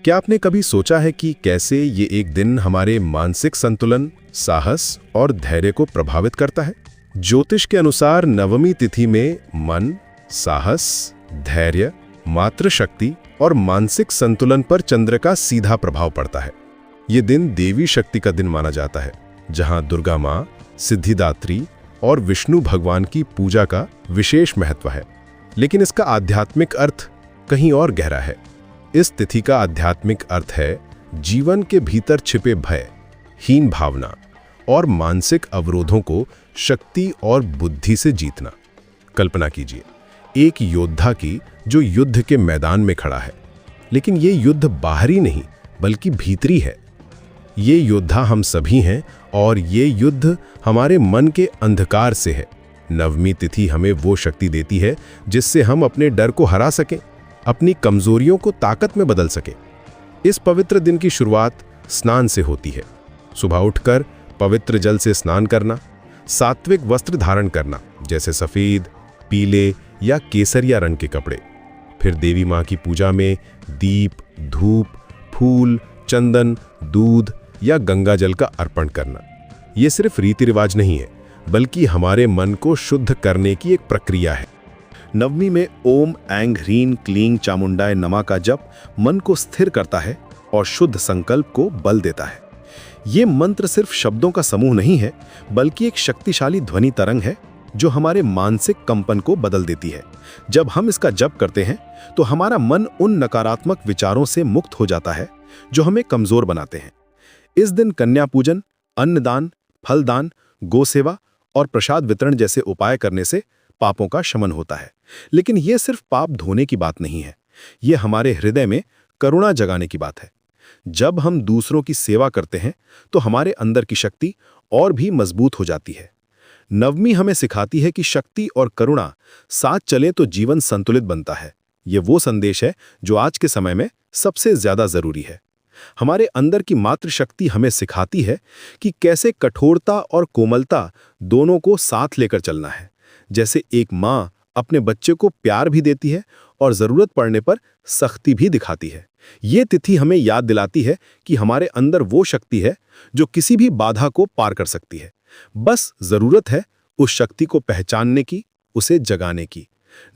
क्या आपने कभी सोचा है कि कैसे ये एक दिन हमारे मानसिक संतुलन, साहस और धैर्य को प्रभावित करता है? ज्योतिष के अनुसार नवमी तिथि में मन, साहस, धैर्य, मातृशक्ति और मानसिक संतुलन पर चंद्र का सीधा प्रभाव पड़ता है। ये दिन देवी शक्ति का दिन माना जाता है, जहां दुर्गा माँ, सिद्धिदात्री और विष्णु भगवान की पूजा का विशेष महत्व है। लेकिन इसका आध्यात्मिक अर्थ कहीं और गहरा है। इस तिथि का आध्यात्मिक अर्थ है जीवन के भीतर छिपे भय, हीन भावना और मानसिक अवरोधों को शक्ति और बुद्धि से जीतना। कल्पना कीजिए एक योद्धा की जो युद्ध के मैदान में खड़ा है, लेकिन ये युद्ध बाहरी नहीं बल्कि भीतरी है। ये योद्धा हम सभी हैं और ये युद्ध हमारे मन के अंधकार से है। नवमी तिथि हमें वो शक्ति देती है जिससे हम अपने डर को हरा सकें, अपनी कमजोरियों को ताकत में बदल सकें। इस पवित्र दिन की शुरुआत स्नान से होती है। सुबह उठकर पवित्र जल से स्नान करना, सात्विक वस्त्र धारण करना जैसे सफेद, पीले या केसरिया रंग के कपड़े, फिर देवी माँ की पूजा में दीप, धूप, फूल, चंदन, दूध या गंगा जल का अर्पण करना। ये सिर्फ रीति रिवाज नहीं है, बल्कि हमारे मन को शुद्ध करने की एक प्रक्रिया है। नवमी में ओम ऐं ह्रीं क्लीं चामुंडाय नमः का जप मन को स्थिर करता है और शुद्ध संकल्प को बल देता है। ये मंत्र सिर्फ शब्दों का समूह नहीं है, बल्कि एक शक्तिशाली ध्वनि तरंग है जो हमारे मानसिक कंपन को बदल देती है। जब हम इसका जप करते हैं तो हमारा मन उन नकारात्मक विचारों से मुक्त हो जाता है जो हमें कमजोर बनाते हैं। इस दिन कन्या पूजन, अन्नदान, फलदान, गोसेवा और प्रसाद वितरण जैसे उपाय करने से पापों का शमन होता है। लेकिन यह सिर्फ पाप धोने की बात नहीं है, यह हमारे हृदय में करुणा जगाने की बात है। जब हम दूसरों की सेवा करते हैं तो हमारे अंदर की शक्ति और भी मजबूत हो जाती है। नवमी हमें सिखाती है कि शक्ति और करुणा साथ चलें तो जीवन संतुलित बनता है। ये वो संदेश है जो आज के समय में सबसे ज्यादा जरूरी है। हमारे अंदर की मातृशक्ति हमें सिखाती है कि कैसे कठोरता और कोमलता दोनों को साथ लेकर चलना है। जैसे एक माँ अपने बच्चे को प्यार भी देती है और जरूरत पड़ने पर सख्ती भी दिखाती है। ये तिथि हमें याद दिलाती है कि हमारे अंदर वो शक्ति है जो किसी भी बाधा को पार कर सकती है। बस जरूरत है उस शक्ति को पहचानने की, उसे जगाने की।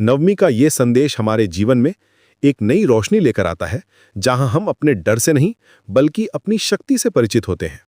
नवमी का ये संदेश हमारे जीवन में एक नई रोशनी लेकर आता है, जहां हम अपने डर से नहीं बल्कि अपनी शक्ति से परिचित होते हैं।